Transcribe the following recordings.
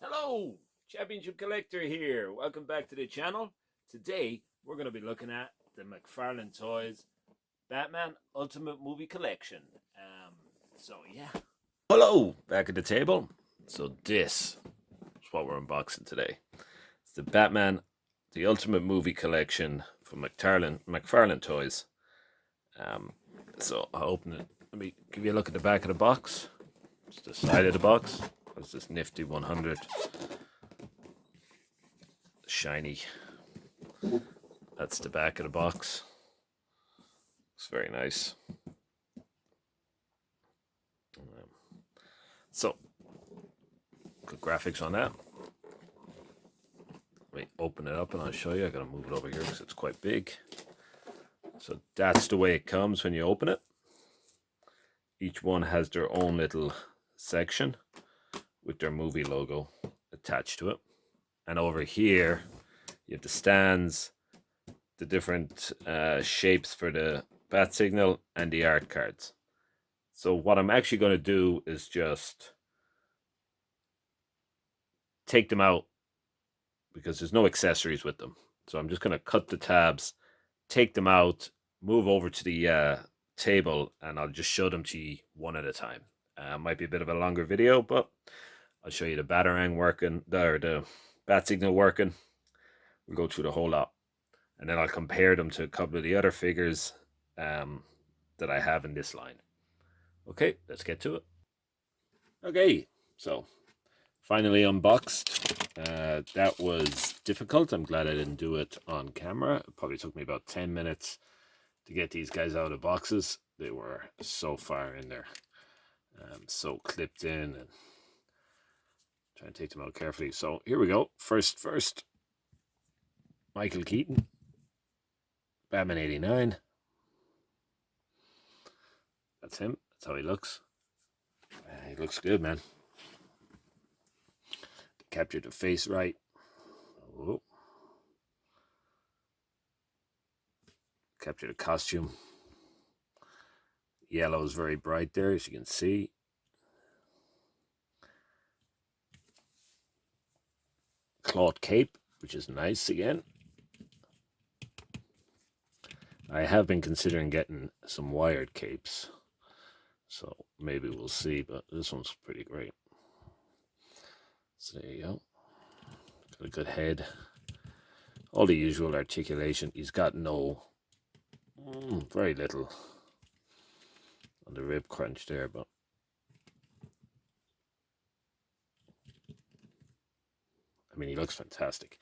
Hello, Championship Collector here. Welcome back to the channel. Today, we're going to be looking at the McFarlane Toys Batman Ultimate Movie Collection. Yeah. Hello, back at the table. So this is what we're unboxing today. It's the Batman, the Ultimate Movie Collection from McFarlane Toys. So I'll open it. Let me give you a look at the back of the box. It's the side of the box. There's this nifty 100 shiny. That's the back of the box. Looks very nice. So good graphics on that. Let me open it up and I'll show you. I gotta move it over here because it's quite big. So that's the way it comes when you open it. Each one has their own little section with their movie logo attached to it. And over here, you have the stands, the different shapes for the bat signal, and the art cards. So what I'm actually going to do is just take them out because there's no accessories with them. So I'm just going to cut the tabs, take them out, move over to the table, and I'll just show them to you one at a time. Might be a bit of a longer video, but I'll show you the batarang working, or the bat signal working. We'll go through the whole lot. And then I'll compare them to a couple of the other figures that I have in this line. Okay, let's get to it. Okay, so finally unboxed. That was difficult. I'm glad I didn't do it on camera. It probably took me about 10 minutes to get these guys out of boxes. They were so far in there. So clipped in, and try and take them out carefully. So here we go. First, Michael Keaton, Batman 89. That's him. That's how he looks. He looks good, man. They captured the face right. Oh. Captured the costume. Yellow is very bright there, as you can see. Cloth cape, which is nice again. I have been considering getting some wired capes, so maybe we'll see, but this one's pretty great. So there you go. Got a good head. All the usual articulation. He's got very little on the rib crunch there, but I mean, he looks fantastic.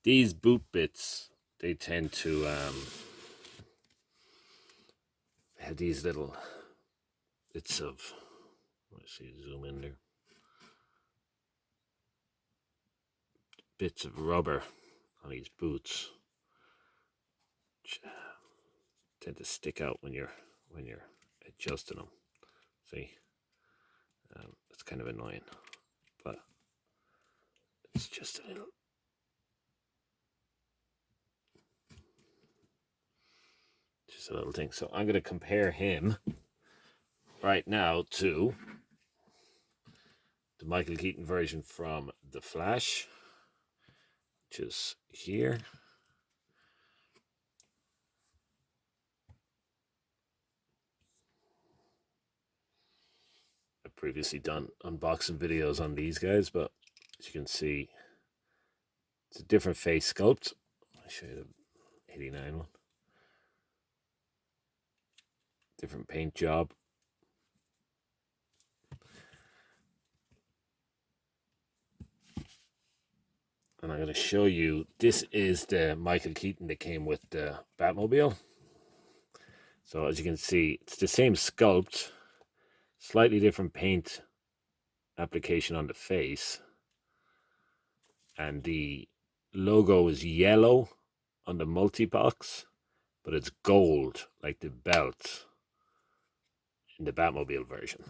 These boot bits, they tend to have these little bits of, let's see, zoom in there, bits of rubber on these boots, which tend to stick out when you're adjusting them. See, it's kind of annoying, but it's just a little thing. So I'm going to compare him right now to the Michael Keaton version from The Flash, which is here. I've previously done unboxing videos on these guys, but as you can see, it's a different face sculpt. I'll show you the 89 one. Different paint job. And I'm going to show you, this is the Michael Keaton that came with the Batmobile. So as you can see, it's the same sculpt, slightly different paint application on the face. And the logo is yellow on the multi-box, but it's gold, like the belt in the Batmobile version.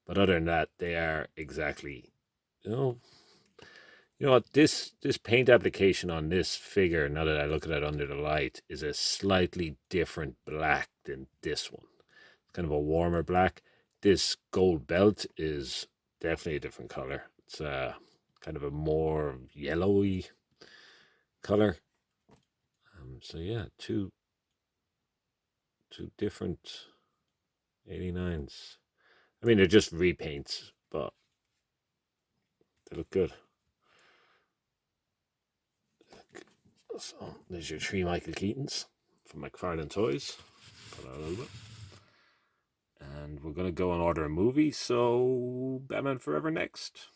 But other than that, they are exactly, you know what, this paint application on this figure, now that I look at it under the light, is a slightly different black than this one. It's kind of a warmer black. This gold belt is definitely a different color. It's kind of a more yellowy color. So yeah, two different 89s. I mean, they're just repaints, but they look good. So there's your 3 Michael Keatons from McFarlane Toys. Put out a little bit. And we're going to go and order a movie, so Batman Forever next.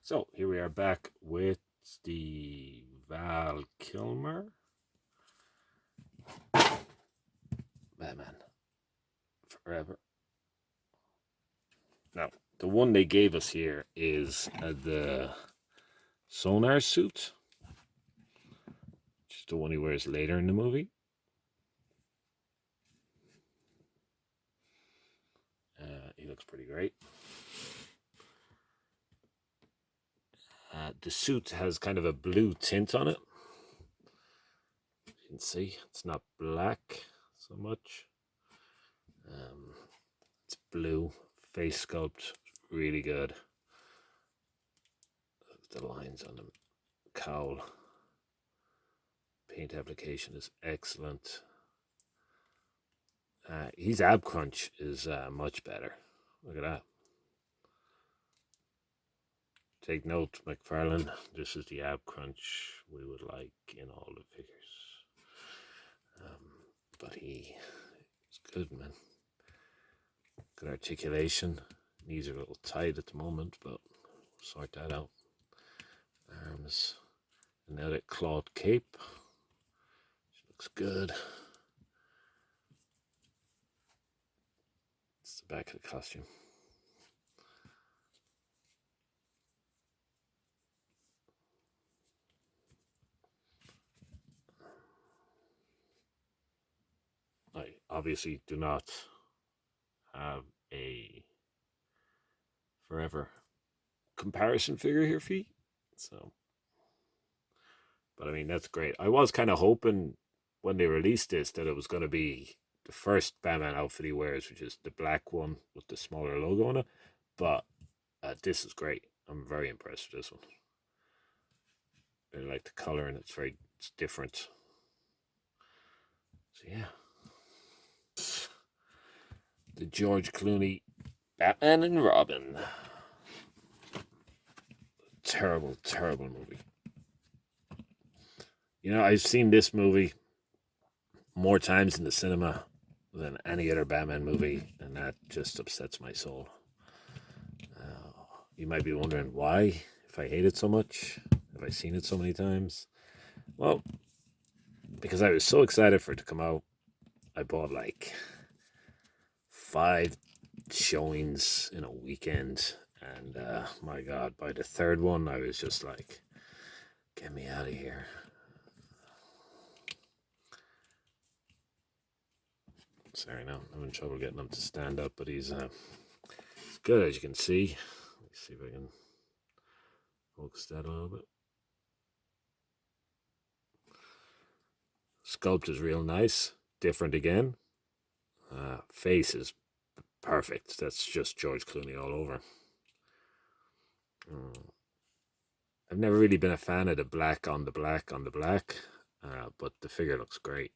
So here we are back with the Val Kilmer Batman Forever. Now, the one they gave us here is the sonar suit, which is the one he wears later in the movie. He looks pretty great. The suit has kind of a blue tint on it. You can see it's not black so much. It's blue. Face sculpt, really good. The lines on the cowl. Paint application is excellent. His ab crunch is much better. Look at that. Take note, McFarlane. This is the ab crunch we would like in all the figures. But he's good, man. Good articulation. Knees are a little tight at the moment, but we'll sort that out. Arms. And now that cloth cape. Which looks good. It's the back of the costume. I obviously do not have a Forever comparison figure here for you. So, but I mean, that's great. I was kind of hoping when they released this that it was going to be the first Batman outfit he wears, which is the black one with the smaller logo on it. But this is great. I'm very impressed with this one. I like the color, and it's different. So yeah, the George Clooney Batman and Robin. Terrible, terrible movie. You know, I've seen this movie more times in the cinema than any other Batman movie, and that just upsets my soul. You might be wondering why, if I hate it so much. Have I seen it so many times? Well, because I was so excited for it to come out, I bought like 5 showings in a weekend, and my God, by the third one, I was just like, get me out of here. Sorry, now I'm having trouble getting him to stand up, but he's good, as you can see. Let me see if I can focus that a little bit. Sculpt is real nice, different again. Face is perfect. That's just George Clooney all over. I've never really been a fan of the black on the black on the black, but the figure looks great.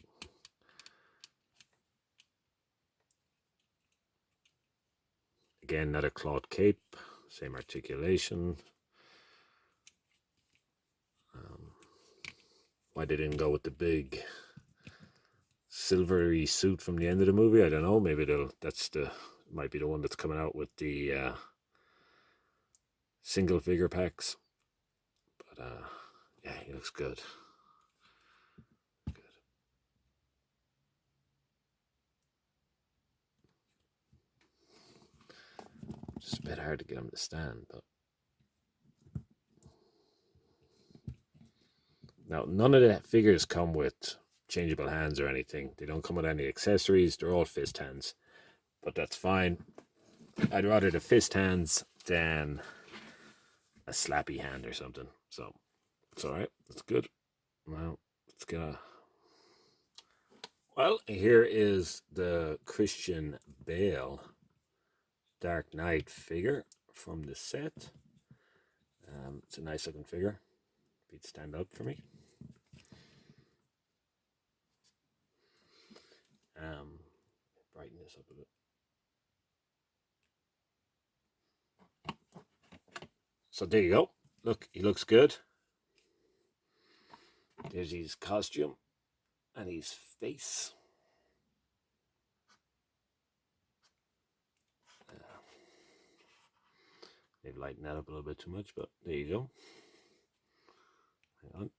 Again, another cloth cape, same articulation. Why they didn't go with the big silvery suit from the end of the movie, I don't know. Maybe might be the one that's coming out with the single figure packs. But yeah, he looks good. Good. Just a bit hard to get him to stand, but now none of the figures come with changeable hands or anything. They don't come with any accessories. They're all fist hands, but that's fine. I'd rather the fist hands than a slappy hand or something. So it's all right. That's good. Well, let's get a. Well, here is the Christian Bale Dark Knight figure from the set. It's a nice looking figure. If you'd stand up for me. Brighten this up a bit. So there you go. Look, he looks good. There's his costume and his face. They've lightened that up a little bit too much, but there you go. Hang on.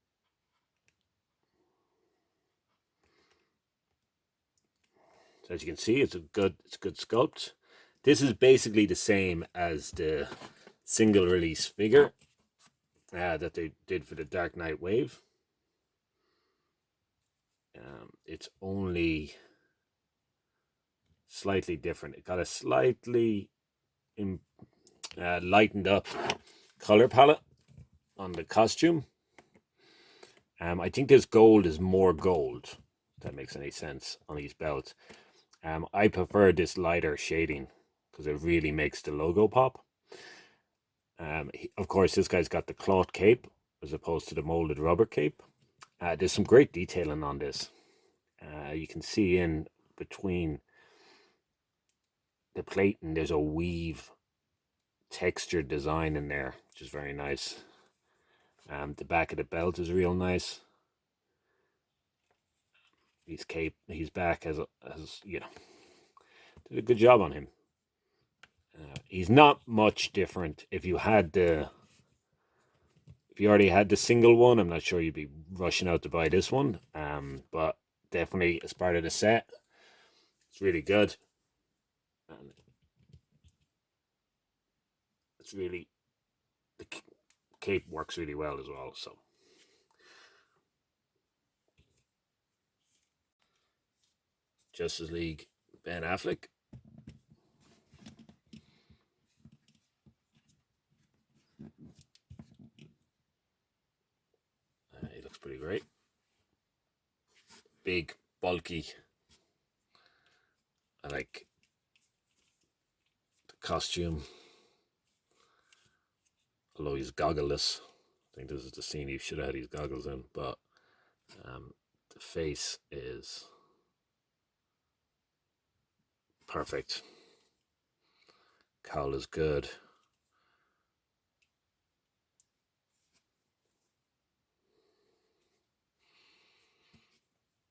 So as you can see, it's a good sculpt. This is basically the same as the single release figure that they did for the Dark Knight Wave. It's only slightly different. It got a slightly lightened up color palette on the costume. I think this gold is more gold, if that makes any sense, on these belts. I prefer this lighter shading because it really makes the logo pop. Of course, this guy's got the cloth cape as opposed to the molded rubber cape. There's some great detailing on this. You can see in between the plating, there's a weave textured design in there, which is very nice. The back of the belt is real nice. His back has you know, did a good job on him. He's not much different. If you already had the single one, I'm not sure you'd be rushing out to buy this one. But definitely as part of the set, it's really good. And it's really, the cape works really well as well. So Justice League Ben Affleck. He looks pretty great. Big, bulky. I like the costume. Although he's goggleless. I think this is the scene he should have had his goggles in. But the face is perfect. Cowl is good.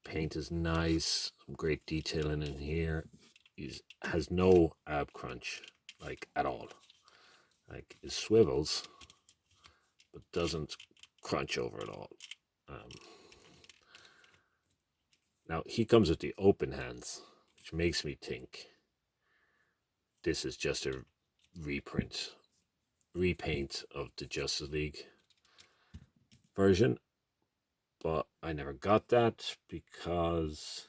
Paint is nice. Some great detailing in here. He has no ab crunch, like, at all. Like, it swivels, but doesn't crunch over at all. Now, he comes with the open hands, which makes me think this is just a repaint of the Justice League version. But I never got that because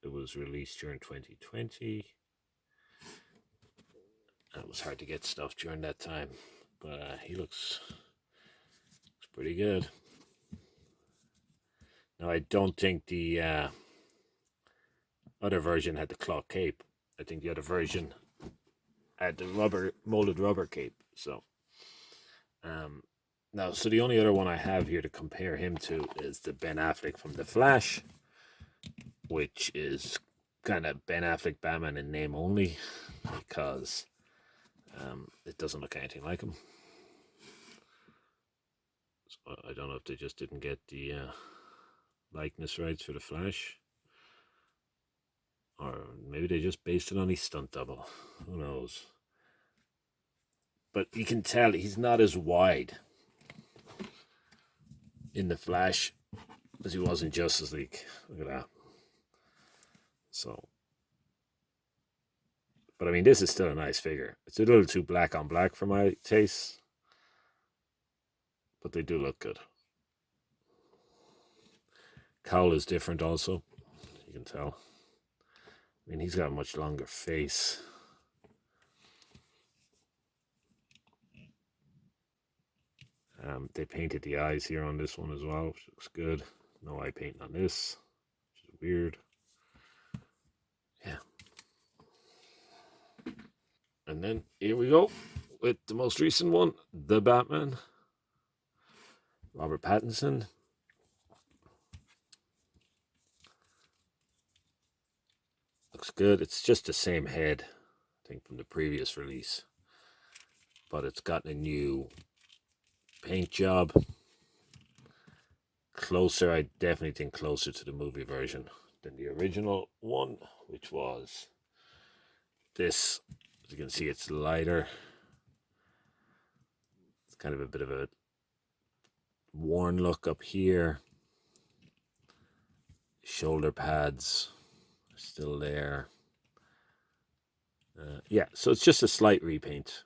it was released during 2020. And it was hard to get stuff during that time. But he looks pretty good. Now, I don't think the other version had the cloth cape. I think the other version had the molded rubber cape. So, now, so the only other one I have here to compare him to is the Ben Affleck from The Flash, which is kind of Ben Affleck Batman in name only, because it doesn't look anything like him. So I don't know if they just didn't get the likeness rights for The Flash, or maybe they just based it on his stunt double. Who knows? But you can tell he's not as wide in The Flash as he was in Justice League. Look at that. So, but I mean, this is still a nice figure. It's a little too black on black for my taste, but they do look good. Cowl is different also, you can tell. I mean, he's got a much longer face. They painted the eyes here on this one as well, which looks good. No eye paint on this, which is weird. Yeah. And then here we go with the most recent one, The Batman. Robert Pattinson. Looks good. It's just the same head, I think, from the previous release. But it's gotten a new paint job. Closer, I definitely think closer to the movie version than the original one, which was this. As you can see, it's lighter. It's kind of a bit of a worn look up here. Shoulder pads are still there. Yeah, so it's just a slight repaint.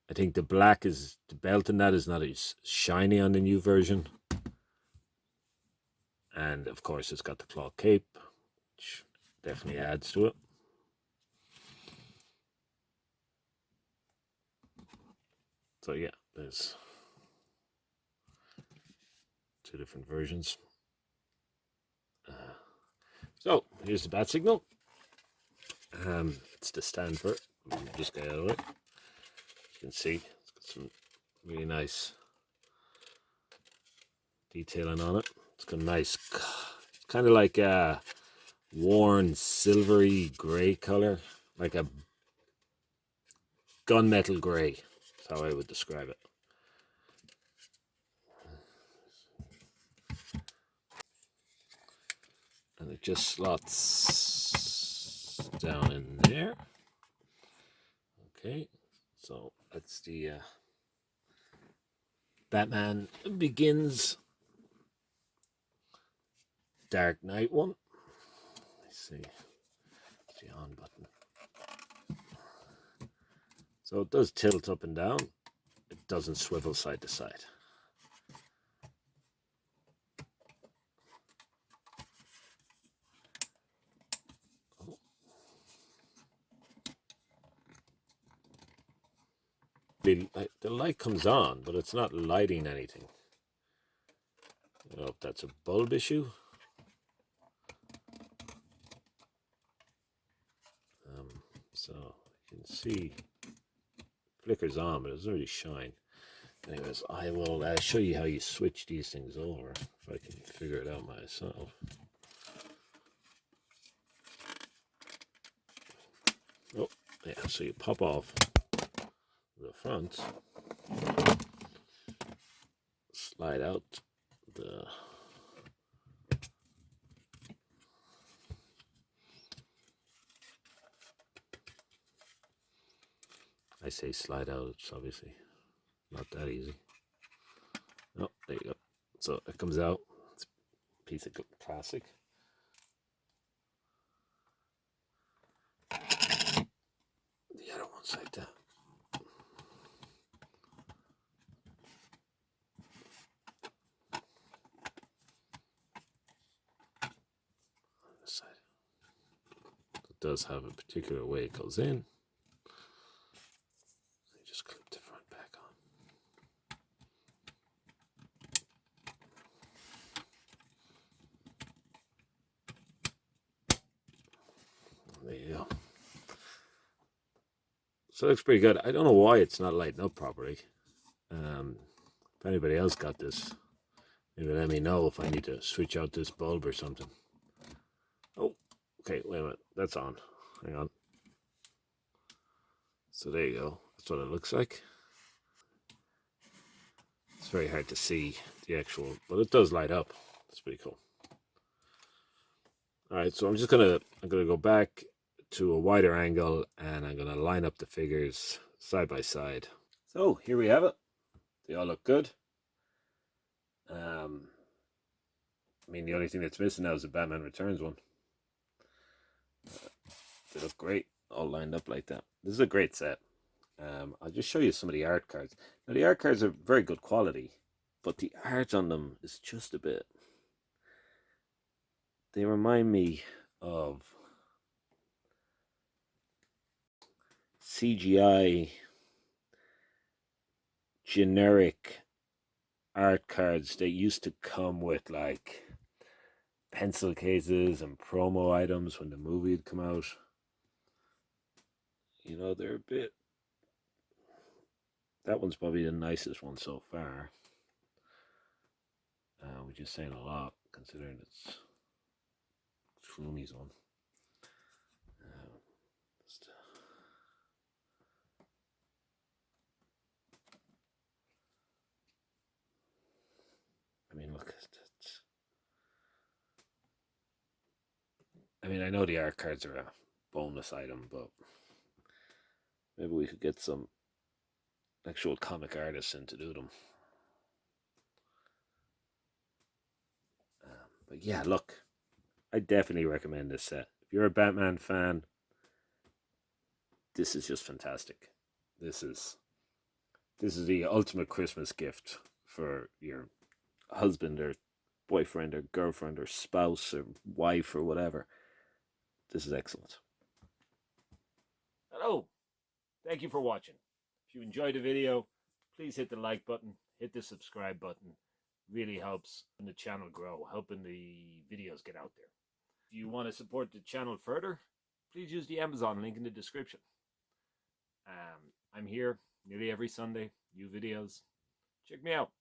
I think the black is, the belt and that is not as shiny on the new version. And of course it's got the claw cape, which definitely adds to it. So yeah, there's two different versions. So here's the bat signal. It's the stand for it. Just get out of the way. You can see it's got some really nice detailing on it. It's got a nice, kind of like a worn silvery gray color, like a gunmetal gray. That's how I would describe it. And it just slots down in there. Okay, so that's the Batman Begins Dark Knight one. Let's see, it's the on button. So it does tilt up and down. It doesn't swivel side to side. The light comes on, but it's not lighting anything. I don't know if that's a bulb issue. So you can see flickers on, but it doesn't really shine. Anyways, I will show you how you switch these things over, if I can figure it out myself. Oh, yeah, so you pop off the front, slide out the I say slide out, it's obviously not that easy. Oh, there you go. So it comes out. It's a piece of plastic. The other one's like that. On this side. It does have a particular way it goes in. You just clip the front back on. There you go. So it looks pretty good. I don't know why it's not lighting up properly. If anybody else got this, maybe let me know if I need to switch out this bulb or something. Oh, okay, wait a minute. That's on. Hang on. So there you go. That's what it looks like. It's very hard to see the actual, but it does light up. That's pretty cool. All right, so I'm gonna go back to a wider angle and I'm gonna line up the figures side by side. So here we have it. They all look good. I mean, the only thing that's missing now is the Batman Returns one. They look great, all lined up like that. This is a great set. I'll just show you some of the art cards. Now, the art cards are very good quality, but the art on them is just a bit... They remind me of CGI generic art cards that used to come with like pencil cases and promo items when the movie had come out. You know, they're a bit... That one's probably the nicest one so far. Which is saying a lot, considering it's Clooney's one. I mean, look, I mean, I know the art cards are a bonus item, but maybe we could get some actual comic artists in to do them. But yeah, look, I definitely recommend this set. If you're a Batman fan, this is just fantastic. This is the ultimate Christmas gift for your husband or boyfriend or girlfriend or spouse or wife or whatever. This is excellent. Hello. Thank you for watching. If you enjoyed the video, please hit the like button, hit the subscribe button. Really helps the channel grow, helping the videos get out there. If you want to support the channel further, please use the Amazon link in the description. I'm here nearly every Sunday, new videos. Check me out.